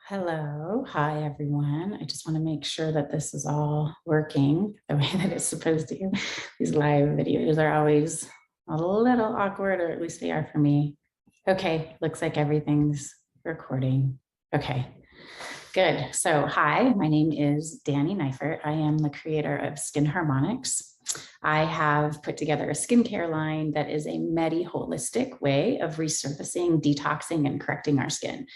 Hello. Hi, everyone. I just want to make sure that this is all working the way that it's supposed to. These live videos are always a little awkward, or at least they are for me. Okay, looks like everything's recording. Okay, good. So, hi, my name is Danny Neifert. I am the creator of Skin Harmonics. I have put together a skincare line that is a Medi-Holistic way of resurfacing, detoxing, and correcting our skin.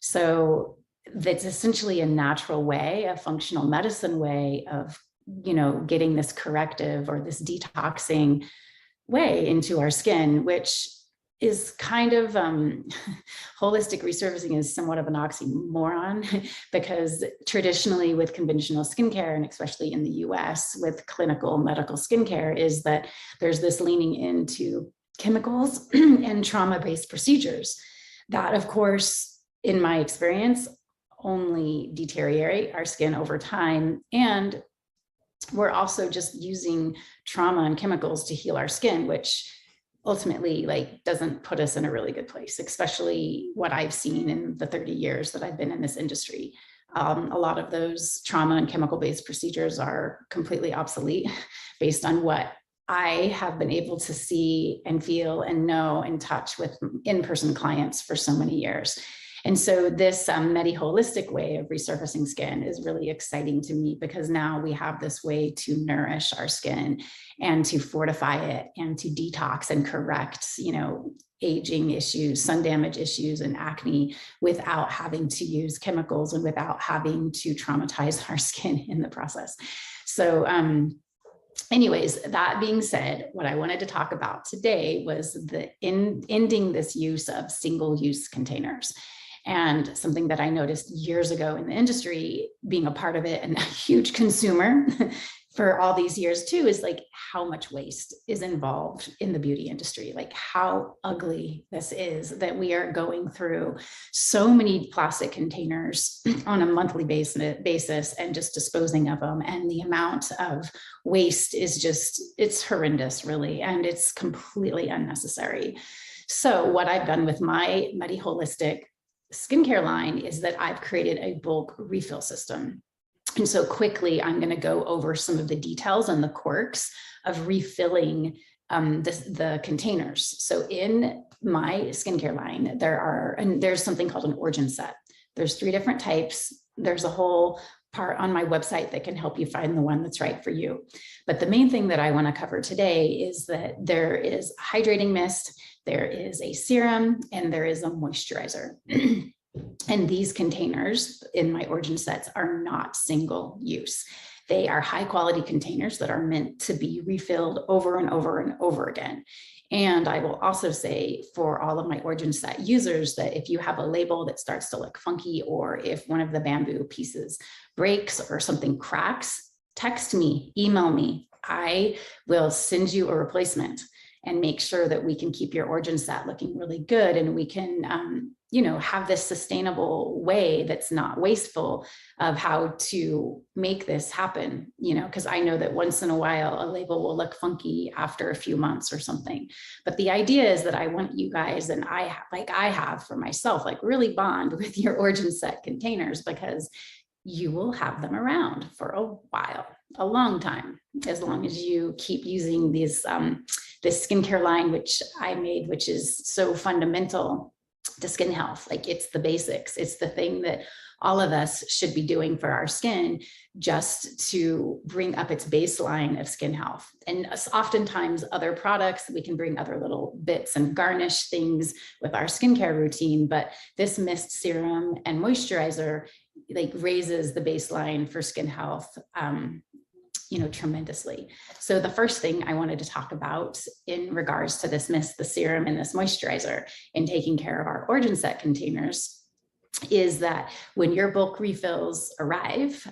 So that's essentially a natural way, a functional medicine way of, getting this corrective or this detoxing way into our skin, which is kind of holistic resurfacing is somewhat of an oxymoron because traditionally with conventional skincare, and especially in the US with clinical medical skincare, is that there's this leaning into chemicals and trauma-based procedures that, of course, in my experience, only deteriorate our skin over time. And we're also just using trauma and chemicals to heal our skin, which ultimately doesn't put us in a really good place, especially what I've seen in the 30 years that I've been in this industry. A lot of those trauma and chemical-based procedures are completely obsolete based on what I have been able to see and feel and know and touch with in-person clients for so many years. And so this Medi-Holistic way of resurfacing skin is really exciting to me because now we have this way to nourish our skin and to fortify it and to detox and correct, aging issues, sun damage issues, and acne without having to use chemicals and without having to traumatize our skin in the process. So, anyways, that being said, what I wanted to talk about today was ending this use of single-use containers. And something that I noticed years ago in the industry, being a part of it and a huge consumer for all these years too, is how much waste is involved in the beauty industry, how ugly this is that we are going through so many plastic containers on a monthly basis and just disposing of them. And the amount of waste is it's horrendous, really, and it's completely unnecessary. So what I've done with my Medi-Holistic skincare line is that I've created a bulk refill system. And so quickly, I'm going to go over some of the details and the quirks of refilling the containers. So in my skincare line, there's something called an origin set. There's 3 different types. There's a whole part on my website that can help you find the one that's right for you. But the main thing that I want to cover today is that there is hydrating mist, there is a serum, and there is a moisturizer. And these containers in my origin sets are not single use. They are high quality containers that are meant to be refilled over and over and over again. And I will also say for all of my origin set users that if you have a label that starts to look funky, or if one of the bamboo pieces breaks or something cracks, text me, email me. I will send you a replacement and make sure that we can keep your origin set looking really good. And we can, have this sustainable way that's not wasteful of how to make this happen, because I know that once in a while a label will look funky after a few months or something. But the idea is that I want you guys, and I have for myself, really bond with your origin set containers, because you will have them around for a while, a long time, as long as you keep using this skincare line, which I made, which is so fundamental to skin health. It's the basics. It's the thing that all of us should be doing for our skin, just to bring up its baseline of skin health. And oftentimes other products, we can bring other little bits and garnish things with our skincare routine. But this mist, serum, and moisturizer raises the baseline for skin health tremendously. So the first thing I wanted to talk about in regards to this mist, the serum, and this moisturizer in taking care of our origin set containers is that when your bulk refills arrive,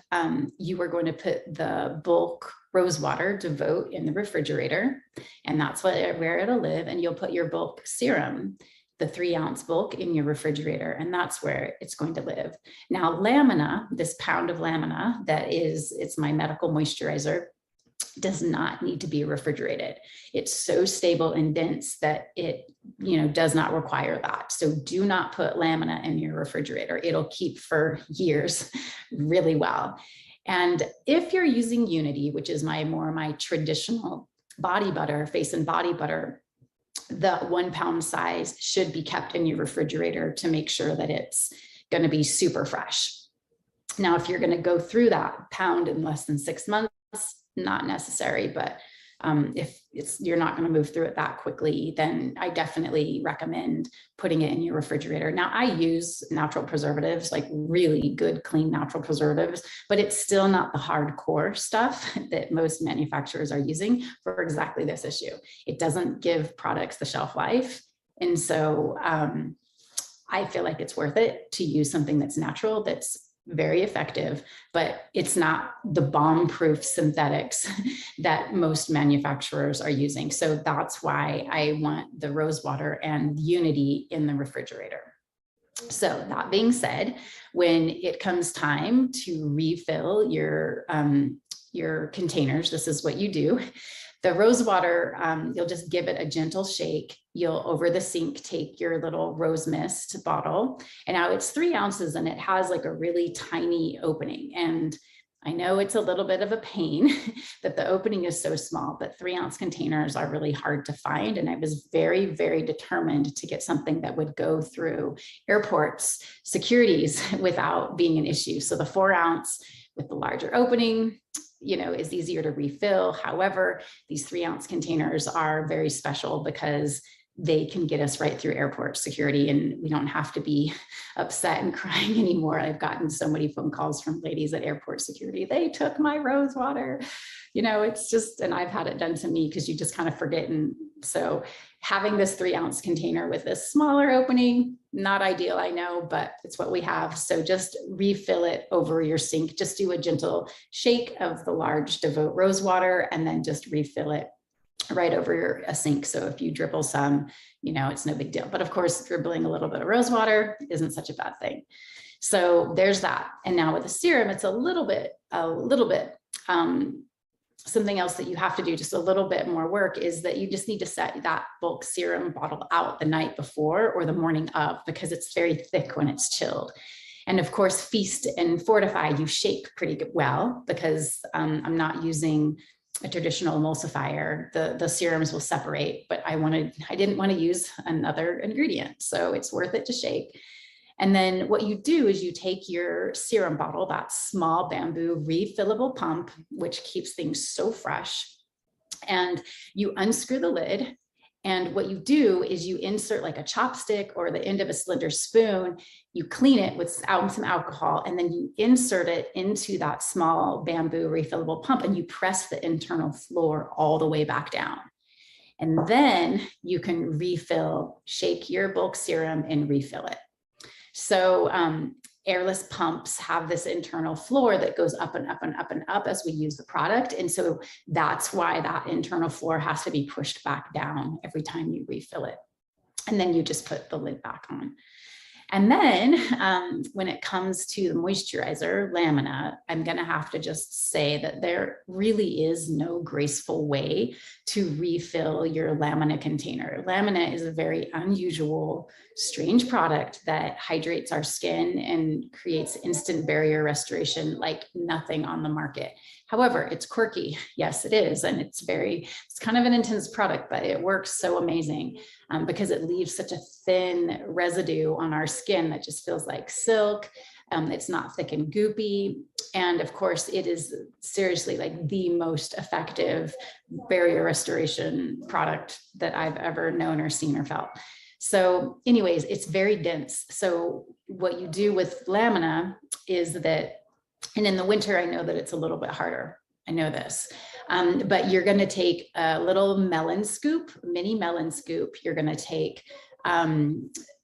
you are going to put the bulk rose water devote in the refrigerator, and that's where it'll live. And you'll put your bulk serum, the 3-ounce bulk, in your refrigerator, and that's where it's going to live. Now, Lamina, this pound of Lamina, it's my medical moisturizer, does not need to be refrigerated. It's so stable and dense that it, does not require that. So do not put lamina in your refrigerator. It'll keep for years really well. And if you're using Unity, which is my traditional body butter, face and body butter, the 1 pound size should be kept in your refrigerator to make sure that it's going to be super fresh. Now, if you're going to go through that pound in less than 6 months, not necessary, but if you're not going to move through it that quickly, then I definitely recommend putting it in your refrigerator. Now, I use natural preservatives, like really good, clean natural preservatives, but it's still not the hardcore stuff that most manufacturers are using for exactly this issue. It doesn't give products the shelf life. And so I feel like it's worth it to use something that's natural, that's very effective, but it's not the bomb-proof synthetics that most manufacturers are using. So that's why I want the rose water and Unity in the refrigerator. So that being said, when it comes time to refill your containers, this is what you do. The rose water, you'll just give it a gentle shake. You'll over the sink take your little rose mist bottle, and now it's 3 ounces and it has like a really tiny opening. And I know it's a little bit of a pain that the opening is so small, but 3 ounce containers are really hard to find. And I was very, very determined to get something that would go through airports, securities without being an issue. So the 4 ounce with the larger opening, is easier to refill. However, these 3 ounce containers are very special because they can get us right through airport security, and we don't have to be upset and crying anymore. I've gotten so many phone calls from ladies at airport security. They took my rose water. It's just, and I've had it done to me because you just kind of forget. And so having this 3 ounce container with this smaller opening, not ideal, I know, but it's what we have. So just refill it over your sink. Just do a gentle shake of the large Devote rose water and then just refill it right over a sink. So if you dribble some, it's no big deal. But of course, dribbling a little bit of rose water isn't such a bad thing. So there's that. And now with the serum, it's a little bit, something else that you have to do, just a little bit more work, is that you just need to set that bulk serum bottle out the night before or the morning of, because it's very thick when it's chilled. And of course, Feast and Fortify, you shake pretty well, because I'm not using a traditional emulsifier. The serums will separate, but I didn't want to use another ingredient. So it's worth it to shake. And then what you do is you take your serum bottle, that small bamboo refillable pump, which keeps things so fresh, and you unscrew the lid. And what you do is you insert like a chopstick or the end of a slender spoon, you clean it with some alcohol, and then you insert it into that small bamboo refillable pump, and you press the internal floor all the way back down. And then you can shake your bulk serum and refill it. So airless pumps have this internal floor that goes up and up and up and up as we use the product. And so that's why that internal floor has to be pushed back down every time you refill it. And then you just put the lid back on. And then when it comes to the moisturizer, lamina, I'm going to have to just say that there really is no graceful way to refill your lamina container. Lamina is a very unusual, strange product that hydrates our skin and creates instant barrier restoration like nothing on the market. However, it's quirky. Yes, it is. And it's kind of an intense product, but it works so amazing because it leaves such a thin residue on our skin that just feels like silk. It's not thick and goopy. And of course, it is seriously like the most effective barrier restoration product that I've ever known or seen or felt. So anyways, it's very dense. So what you do with lamina is that, and in the winter, I know that it's a little bit harder. I know this, but you're going to take a little melon scoop, mini melon scoop. You're going to take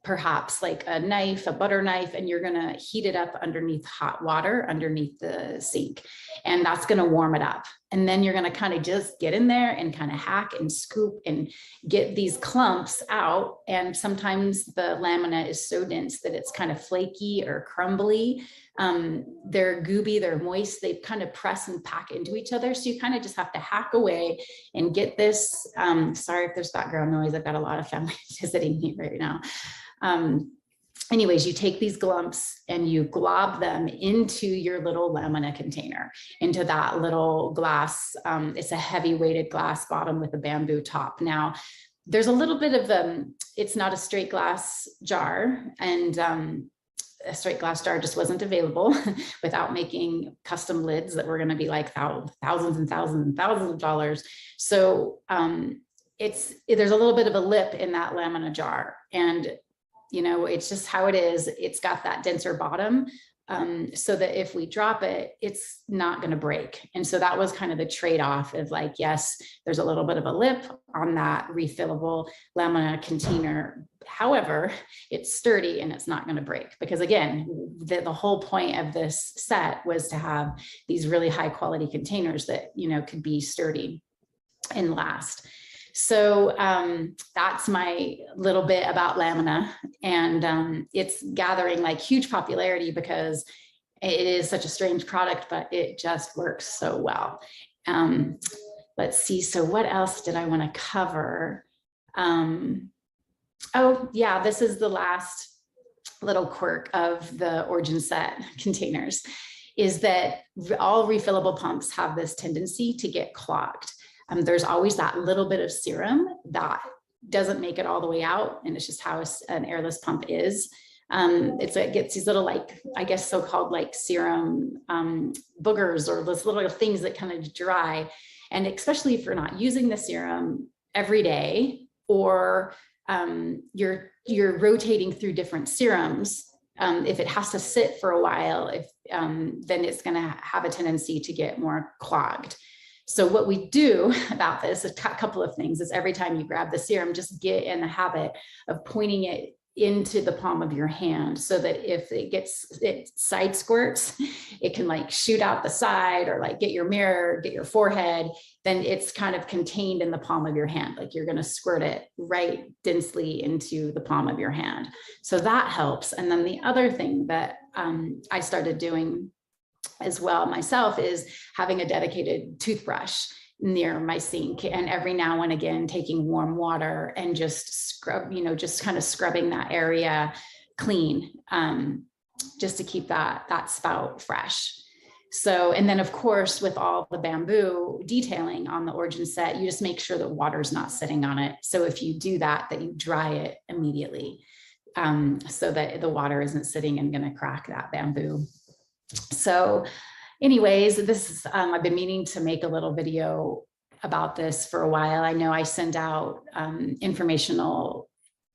perhaps like a butter knife, and you're going to heat it up underneath hot water underneath the sink. And that's going to warm it up. And then you're going to kind of just get in there and kind of hack and scoop and get these clumps out. And sometimes the lamina is so dense that it's kind of flaky or crumbly. They're gooby, they're moist, they kind of press and pack into each other. So you kind of just have to hack away and get this. Sorry if there's background noise. I've got a lot of family visiting me right now. Anyways, you take these glumps and you glob them into your little lamina container, into that little glass. It's a heavy weighted glass bottom with a bamboo top. Now, there's a little bit of, it's not a straight glass jar, and a straight glass jar just wasn't available without making custom lids that were going to be like thousands and thousands and thousands of dollars. So there's a little bit of a lip in that lamina jar, and you know, it's just how it is. It's got that denser bottom, so that if we drop it, it's not going to break. And so that was kind of the trade-off of like, yes, there's a little bit of a lip on that refillable lamina container. However, it's sturdy and it's not going to break, because again, the whole point of this set was to have these really high quality containers that, you know, could be sturdy and last. So that's my little bit about lamina, and it's gathering like huge popularity because it is such a strange product, but it just works so well. Let's see. So what else did I want to cover? Oh yeah, this is the last little quirk of the Origin set containers, is that all refillable pumps have this tendency to get clogged. There's always that little bit of serum that doesn't make it all the way out. And it's just how an airless pump is. It gets these little, like, I guess, so-called like serum boogers, or those little things that kind of dry. And especially if you're not using the serum every day, or you're rotating through different serums, if it has to sit for a while, then it's going to have a tendency to get more clogged. So what we do about this, a couple of things, is every time you grab the serum, just get in the habit of pointing it into the palm of your hand, so that if it side squirts, it can like shoot out the side, or like get your mirror, get your forehead, then it's kind of contained in the palm of your hand. Like you're going to squirt it right densely into the palm of your hand. So that helps. And then the other thing that I started doing as well myself is having a dedicated toothbrush near my sink, and every now and again taking warm water and just scrub, just kind of scrubbing that area clean, just to keep that spout fresh. So, and then of course, with all the bamboo detailing on the Origin set, you just make sure that water's not sitting on it. So if you do that you dry it immediately, so that the water isn't sitting and going to crack that bamboo. So anyways, I've been meaning to make a little video about this for a while. I know I send out informational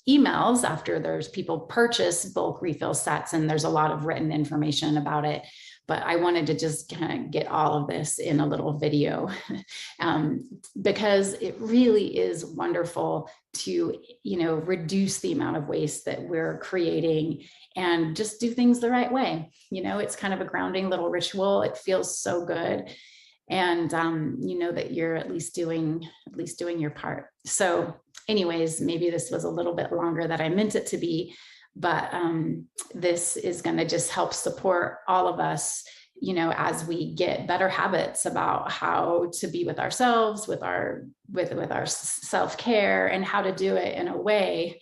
emails after there's people purchase bulk refill sets, and there's a lot of written information about it. But I wanted to just kind of get all of this in a little video, because it really is wonderful to, reduce the amount of waste that we're creating and just do things the right way. It's kind of a grounding little ritual. It feels so good. And you know that you're at least doing your part. So anyways, maybe this was a little bit longer than I meant it to be, but this is going to just help support all of us, as we get better habits about how to be with ourselves, with our self-care, and how to do it in a way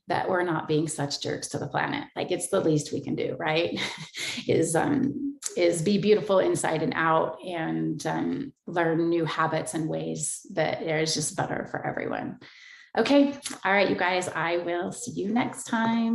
that we're not being such jerks to the planet. Like, it's the least we can do, right? is be beautiful inside and out, and learn new habits and ways that is just better for everyone. Okay. All right, you guys, I will see you next time.